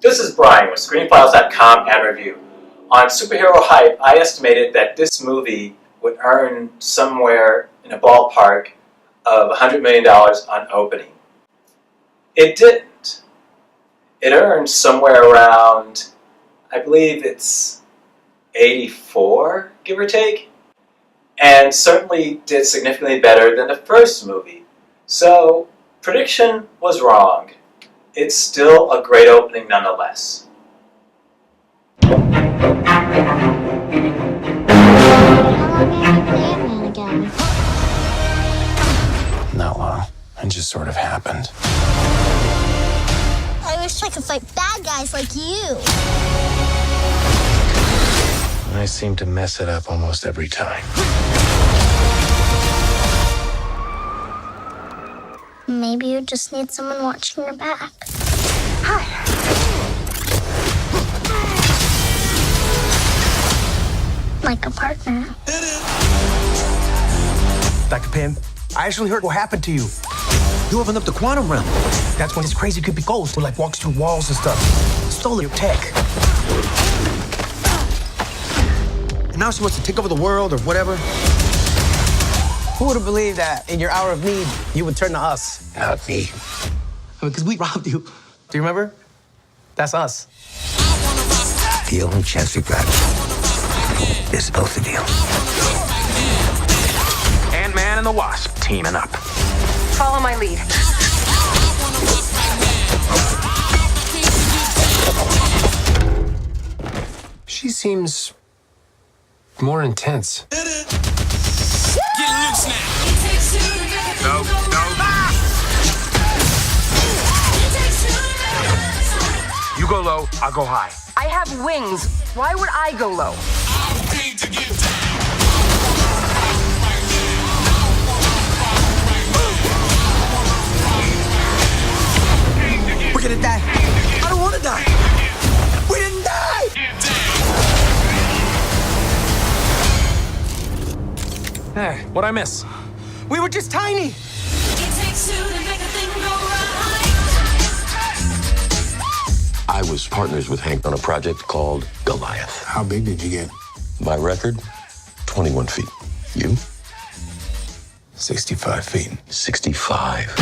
This is Brian with ScreenFiles.com and Review. On Superhero Hype, I estimated that this movie would earn somewhere in a ballpark of $100 million on opening. It didn't. It earned somewhere around, I believe it's 84, give or take, and certainly did significantly better than the first movie. So, prediction was wrong. It's still a great opening nonetheless. How long have you been again? Not long. It just sort of happened. I wish I could fight bad guys like you. I seem to mess it up almost every time. Maybe you just need someone watching your back. Hi. Like a partner. Dr. Pym, I actually heard what happened to you. You opened up the quantum realm. That's when this crazy creepy ghost who walks through walls and stuff. Stole your tech. And now she wants to take over the world or whatever. Who would have believed that in your hour of need, you would turn to us? Not me. Because we robbed you. Do you remember? That's us. The only chance we've got is both of you. Ant-Man and the Wasp teaming up. Follow my lead. She seems more intense. No. You go low, I'll go high. I have wings. Why would I go low? We're gonna die. I don't want to die. We didn't die. Hey, what'd I miss? We were just tiny. I was partners with Hank on a project called Goliath. How big did you get? My record, 21 feet. You? 65 feet. 65.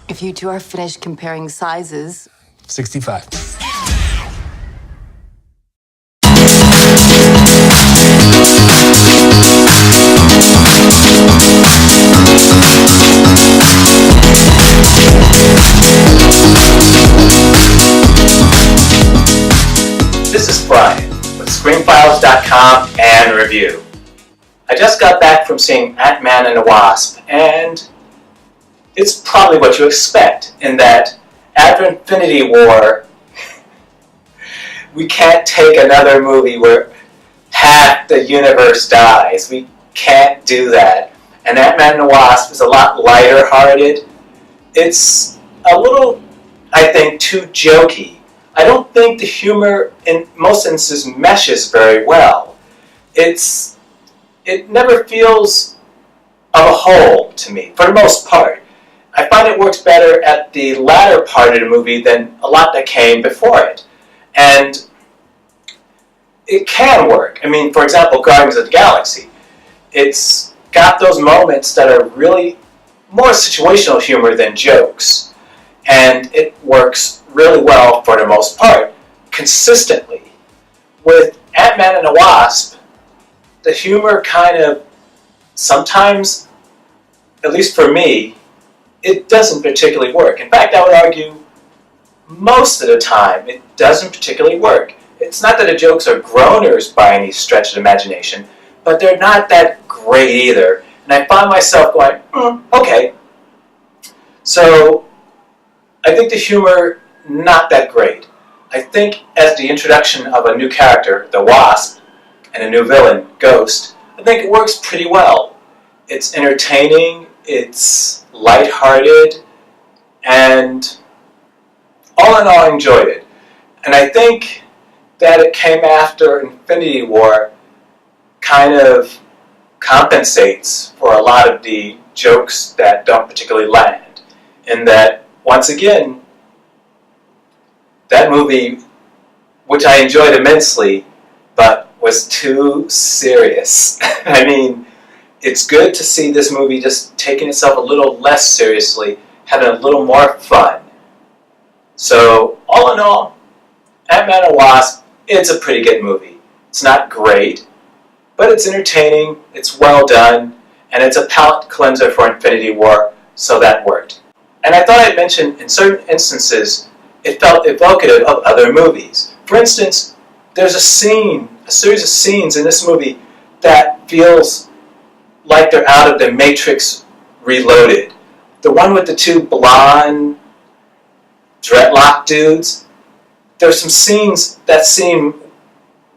If you two are finished comparing sizes, 65. This is Brian with ScreenFiles.com and Review. I just got back from seeing Ant-Man and the Wasp, and it's probably what you expect, in that after Infinity War, we can't take another movie where half the universe dies. We can't do that. And Ant-Man and the Wasp is a lot lighter-hearted. It's a little, I think, too jokey. I don't think the humor in most instances meshes very well. It never feels of a whole to me, for the most part. I find it works better at the latter part of the movie than a lot that came before it. And it can work. I mean, for example, Guardians of the Galaxy. It's got those moments that are really more situational humor than jokes. And it works really well for the most part, consistently. With Ant-Man and the Wasp, the humor kind of, sometimes, at least for me, it doesn't particularly work. In fact, I would argue most of the time it doesn't particularly work. It's not that the jokes are groaners by any stretch of imagination, but they're not that great either. And I find myself going, okay. So, I think the humor, not that great. I think as the introduction of a new character, the Wasp, and a new villain, Ghost, I think it works pretty well. It's entertaining, it's lighthearted, and all in all, I enjoyed it. And I think that it came after Infinity War kind of compensates for a lot of the jokes that don't particularly land. in that, once again, that movie, which I enjoyed immensely, but was too serious. I mean, it's good to see this movie just taking itself a little less seriously, having a little more fun. So, all in all, Ant-Man and Wasp, it's a pretty good movie. It's not great, but it's entertaining, it's well done, and it's a palate cleanser for Infinity War, so that worked. And I thought I'd mention, in certain instances, it felt evocative of other movies. For instance, there's a series of scenes in this movie that feels like they're out of The Matrix Reloaded. The one with the two blonde dreadlock dudes, there's some scenes that seem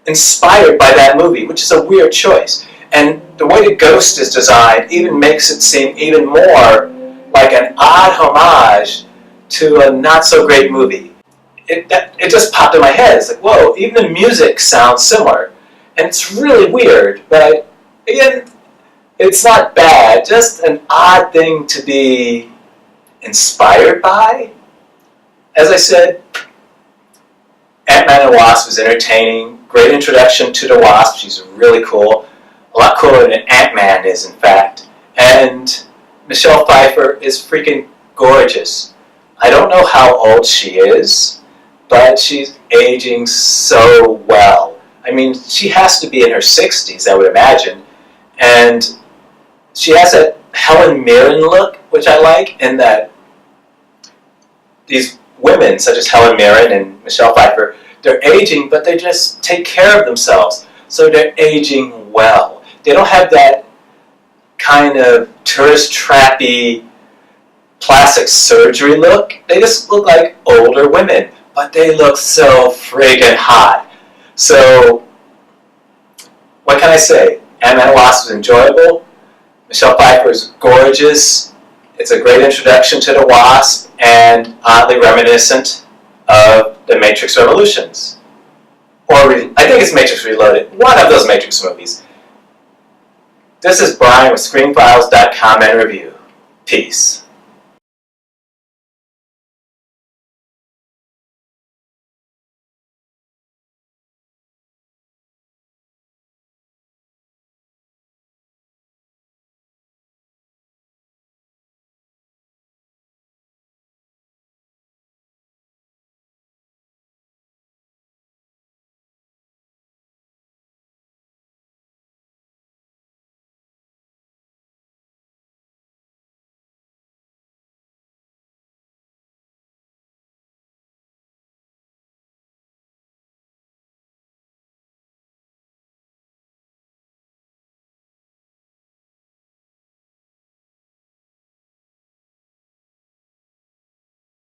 inspired by that movie, which is a weird choice. And the way the ghost is designed even makes it seem even more like an odd homage to a not-so-great movie. It just popped in my head. It's like, whoa, even the music sounds similar. And it's really weird, but again, it's not bad, just an odd thing to be inspired by. As I said, Ant-Man and Wasp was entertaining. Great introduction to the Wasp. She's really cool. A lot cooler than Ant-Man is, in fact. And Michelle Pfeiffer is freaking gorgeous. I don't know how old she is, but she's aging so well. I mean, she has to be in her 60s, I would imagine. And she has that Helen Mirren look, which I like, in that these women, such as Helen Mirren and Michelle Pfeiffer, they're aging, but they just take care of themselves. So they're aging well. They don't have that kind of tourist trappy plastic surgery look. They just look like older women, but they look so friggin' hot. So, what can I say? Ant-Man and Wasp was enjoyable. Michelle Pfeiffer is gorgeous. It's a great introduction to the Wasp and oddly reminiscent of the Matrix Revolutions. Or, I think it's Matrix Reloaded. One of those Matrix movies. This is Brian with ScreenFiles.com and Review. Peace.